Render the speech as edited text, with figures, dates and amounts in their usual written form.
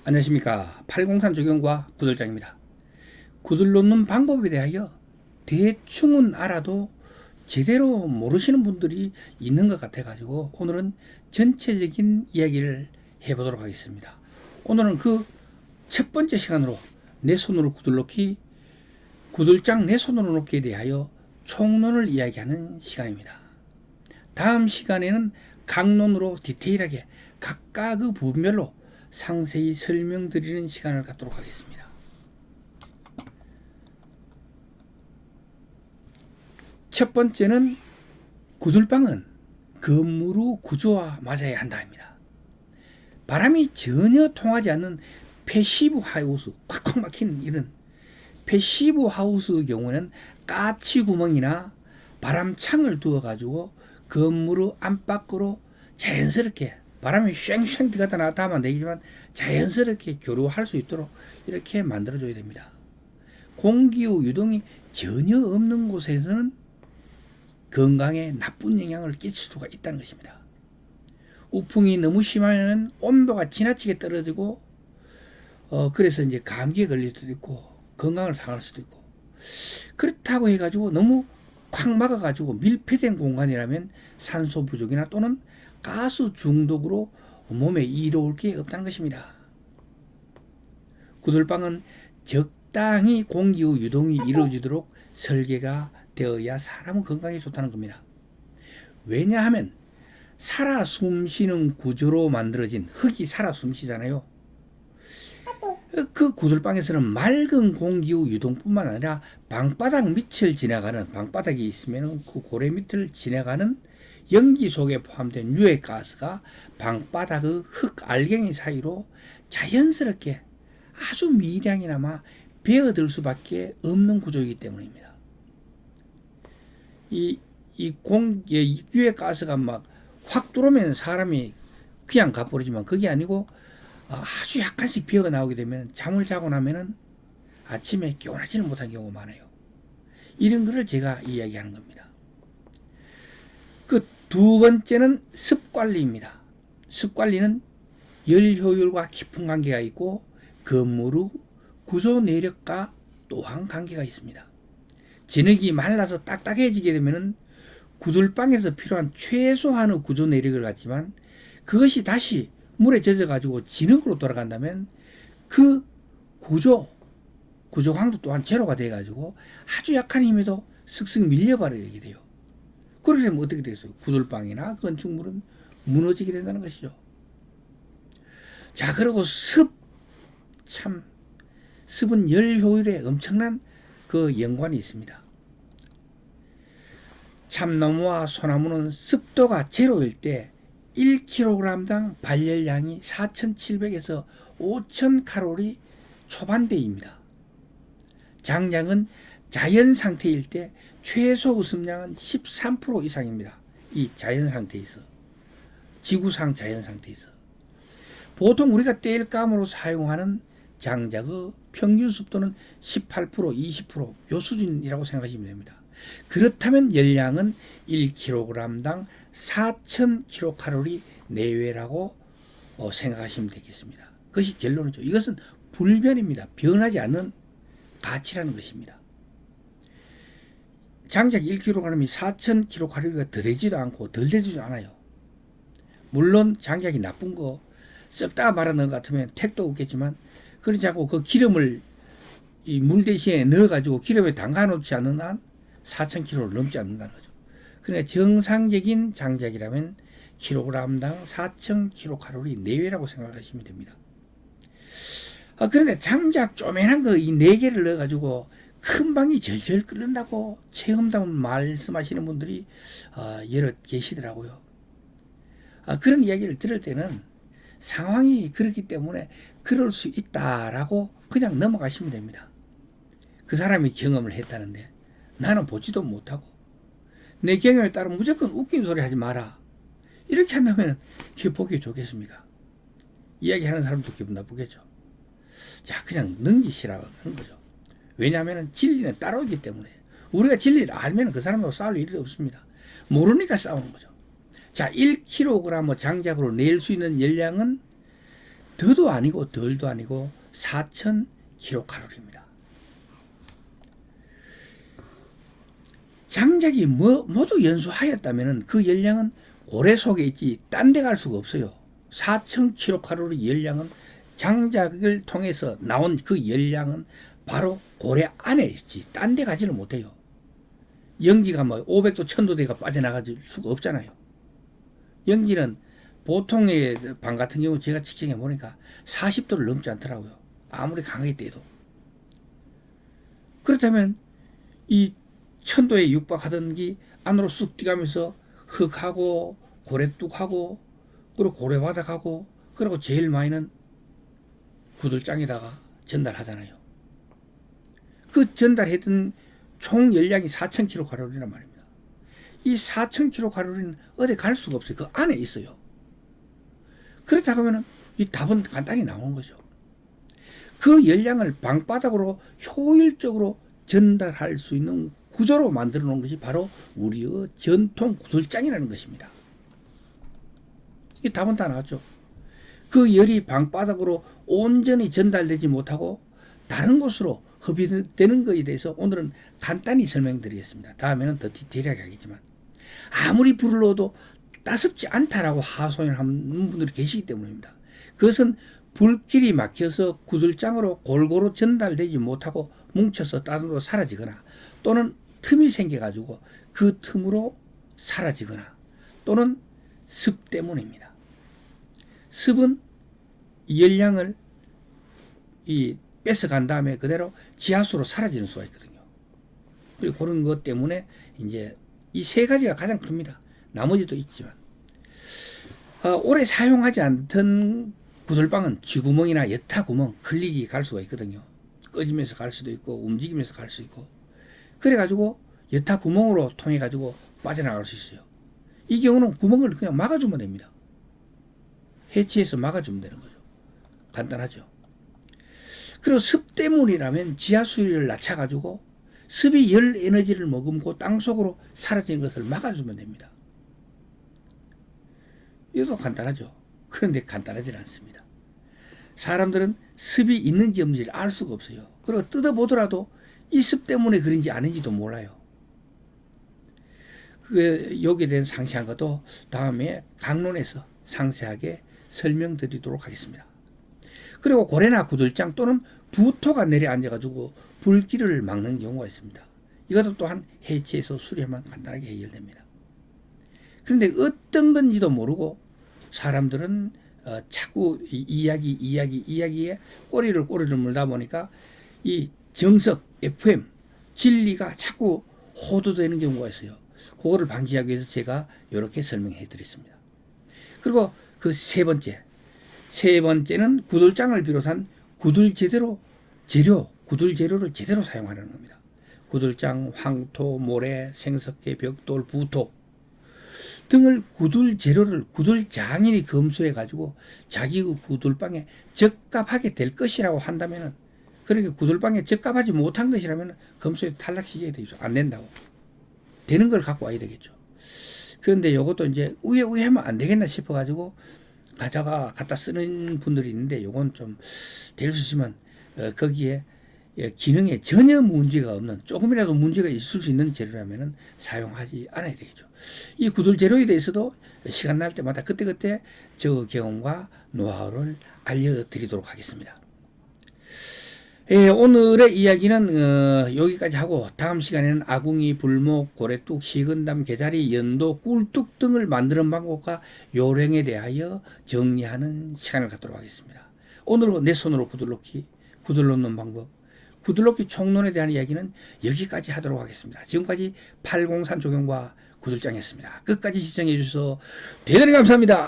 안녕하십니까. 팔공산 조경과 구들장입니다. 구들 놓는 방법에 대하여 대충은 알아도 제대로 모르시는 분들이 있는 것 같아 가지고 오늘은 전체적인 이야기를 해보도록 하겠습니다. 오늘은 그 첫 번째 시간으로 내 손으로 구들 놓기, 구들장 내 손으로 놓기에 대하여 총론을 이야기하는 시간입니다. 다음 시간에는 강론으로 디테일하게 각각의 부분별로 상세히 설명드리는 시간을 갖도록 하겠습니다. 첫 번째는 구들방은 건물의 구조와 맞아야 한다입니다. 바람이 전혀 통하지 않는 패시브 하우스, 콱콱 막히는 이런 패시브 하우스의 경우는 까치구멍이나 바람창을 두어가지고 건물의 안팎으로 자연스럽게 바람이 쉥쉥 들어갔다 나왔다 하면 되겠지만 자연스럽게 교류할 수 있도록 이렇게 만들어줘야 됩니다. 공기의 유동이 전혀 없는 곳에서는 건강에 나쁜 영향을 끼칠 수가 있다는 것입니다. 우풍이 너무 심하면 온도가 지나치게 떨어지고 그래서 이제 감기에 걸릴 수도 있고 건강을 상할 수도 있고, 그렇다고 해가지고 너무 콱 막아가지고 밀폐된 공간이라면 산소 부족이나 또는 가스 중독으로 몸에 이로울 게 없다는 것입니다. 구들방은 적당히 공기의 유동이 이루어지도록 설계가 되어야 사람 건강에 좋다는 겁니다. 왜냐하면 살아 숨쉬는 구조로 만들어진 흙이 살아 숨쉬잖아요. 그 구들방에서는 맑은 공기의 유동뿐만 아니라 방바닥 밑을 지나가는, 방바닥이 있으면 그 고래 밑을 지나가는 연기 속에 포함된 유해가스가 방바닥의 흙 알갱이 사이로 자연스럽게 아주 미량이나마 배어들 수밖에 없는 구조이기 때문입니다. 이 유해가스가 막 확 들어오면 사람이 그냥 가버리지만 그게 아니고 아주 약간씩 비어가 나오게 되면 잠을 자고 나면은 아침에 개운하지를 못한 경우가 많아요. 이런 거를 제가 이야기하는 겁니다. 그 두 번째는 습관리입니다. 습관리는 열 효율과 깊은 관계가 있고 건물의 구조 내력과 또한 관계가 있습니다. 진흙이 말라서 딱딱해지게 되면은 구들방에서 필요한 최소한의 구조 내력을 갖지만 그것이 다시 물에 젖어가지고 진흙으로 돌아간다면 그 구조 강도 또한 제로가 돼가지고 아주 약한 힘에도 슥슥 밀려버리게 돼요. 그렇게 되면 어떻게 되겠어요? 구들방이나 건축물은 무너지게 된다는 것이죠. 자, 그리고 습은 열 효율에 엄청난 그 연관이 있습니다. 참나무와 소나무는 습도가 제로일 때 1kg당 발열량이 4,700에서 5,000칼로리 초반대입니다. 장작은 자연 상태일 때 최소 웃음량은 13% 이상입니다. 이 자연 상태에서, 지구상 자연 상태에서. 보통 우리가 땔감으로 사용하는 장작의 평균 습도는 18%, 20%, 요 수준이라고 생각하시면 됩니다. 그렇다면 열량은 1kg당 4,000kcal 내외라고 생각하시면 되겠습니다. 그것이 결론이죠. 이것은 불변입니다. 변하지 않는 가치라는 것입니다. 장작 1kg이 4,000kcal가 더 되지도 않고 덜 되지도 않아요. 물론 장작이 나쁜 거 썩다가 말아넣은 것 같으면 택도 없겠지만 그렇지 않고 그 기름을 이 물 대신에 넣어가지고 기름에 담가놓지 않는 한 4,000kg를 넘지 않는다는 거죠. 그러니까 정상적인 장작이라면 킬로그램당 4,000kcal 내외라고 생각하시면 됩니다. 그런데 장작 쪼매난 거 이 4개를 넣어가지고 큰 방이 절절 끓는다고 체험담 말씀하시는 분들이 여러 계시더라고요. 그런 이야기를 들을 때는 상황이 그렇기 때문에 그럴 수 있다라고 그냥 넘어가시면 됩니다. 그 사람이 경험을 했다는데 나는 보지도 못하고 내 경험에 따라 무조건 웃긴 소리 하지 마라, 이렇게 한다면 그게 보기 좋겠습니까? 이야기하는 사람도 기분 나쁘겠죠. 자, 그냥 넘기시라는 거죠. 왜냐하면 진리는 따라오기 때문에. 우리가 진리를 알면 그 사람하고 싸울 일이 없습니다. 모르니까 싸우는 거죠. 자, 1kg 장작으로 낼 수 있는 열량은 더도 아니고 덜도 아니고 4000kcal입니다. 장작이 모두 연소하였다면 그 열량은 고래 속에 있지 딴 데 갈 수가 없어요. 4000kcal 열량은 장작을 통해서 나온 그 열량은 바로 고래 안에 있지 딴 데 가지를 못해요. 연기가 뭐 500도 1000도대가 빠져나갈 수가 없잖아요. 연기는 보통의 방 같은 경우 제가 측정해 보니까 40도를 넘지 않더라고요. 아무리 강하게 떼도. 그렇다면 이 1000도에 육박하던 게 안으로 쑥 뛰가면서 흙하고 고래뚝하고 그리고 고래바닥하고 그리고 제일 많이는 구들장에다가 전달하잖아요. 그 전달했던 총 열량이 4000kcal이란 말입니다. 이 4000kcal는 어디 갈 수가 없어요. 그 안에 있어요. 그렇다고 하면 이 답은 간단히 나오는 거죠. 그 열량을 방바닥으로 효율적으로 전달할 수 있는 구조로 만들어 놓은 것이 바로 우리의 전통 구들장이라는 것입니다. 이 답은 다 나왔죠. 그 열이 방바닥으로 온전히 전달되지 못하고 다른 곳으로 흡입되는 것에 대해서 오늘은 간단히 설명드리겠습니다. 다음에는 더 디테일하게 하겠지만 아무리 불을 넣어도 따숩지 않다라고 하소연하는 분들이 계시기 때문입니다. 그것은 불길이 막혀서 구들장으로 골고루 전달되지 못하고 뭉쳐서 다른으로 사라지거나 또는 틈이 생겨가지고 그 틈으로 사라지거나 또는 습 때문입니다. 습은 열량을 뺏어간 다음에 그대로 지하수로 사라지는 수가 있거든요. 그리고 그런 것 때문에 이제 이 세 가지가 가장 큽니다. 나머지도 있지만 오래 사용하지 않던 구들방은 쥐구멍이나 여타구멍, 클릭이 갈 수가 있거든요. 꺼지면서 갈 수도 있고 움직이면서 갈 수 있고 그래가지고 여타구멍으로 통해가지고 빠져나갈 수 있어요. 이 경우는 구멍을 그냥 막아주면 됩니다. 해치해서 막아주면 되는 거죠. 간단하죠. 그리고 습 때문이라면 지하수위를 낮춰가지고 습이 열 에너지를 머금고 땅속으로 사라지는 것을 막아주면 됩니다. 이것도 간단하죠. 그런데 간단하지 않습니다. 사람들은 습이 있는지 없는지를 알 수가 없어요. 그리고 뜯어보더라도 이 습 때문에 그런지 아닌지도 몰라요. 여기에 대한 상세한 것도 다음에 강론에서 상세하게 설명드리도록 하겠습니다. 그리고 고래나 구들장 또는 부토가 내려앉아가지고 불길을 막는 경우가 있습니다. 이것도 또한 해치해서 수리하면 간단하게 해결됩니다. 그런데 어떤 건지도 모르고 사람들은 자꾸 이야기에 꼬리를 물다 보니까 이 정석, FM, 진리가 자꾸 호도되는 경우가 있어요. 그거를 방지하기 위해서 제가 이렇게 설명해 드렸습니다. 그리고 그 세 번째는 구들장을 비롯한 구들 재료를 제대로 사용하는 겁니다. 구들장, 황토, 모래, 생석회, 벽돌, 부토 등을 구들 재료를 구들 장인이 검수해 가지고 자기의 구들방에 적합하게 될 것이라고 한다면은 그러니까 구들방에 적합하지 못한 것이라면 검수에 탈락시켜야 되죠. 안 된다고. 되는 걸 갖고 와야 되겠죠. 그런데 이것도 이제 우회하면 안 되겠나 싶어 가지고 갖다 쓰는 분들이 있는데 요건 좀 될 수 있으면 거기에 기능에 전혀 문제가 없는 조금이라도 문제가 있을 수 있는 재료라면 사용하지 않아야 되겠죠. 이 구들 재료에 대해서도 시간 날 때마다 그때그때 저 경험과 노하우를 알려드리도록 하겠습니다. 오늘의 이야기는 여기까지 하고 다음 시간에는 아궁이, 불목, 고래뚝, 시건담, 개자리, 연도, 꿀뚝 등을 만드는 방법과 요령에 대하여 정리하는 시간을 갖도록 하겠습니다. 오늘은 내 손으로 구들 놓는 방법, 구들놓기 총론에 대한 이야기는 여기까지 하도록 하겠습니다. 지금까지 803 조경과 구들장이었습니다. 끝까지 시청해 주셔서 대단히 감사합니다.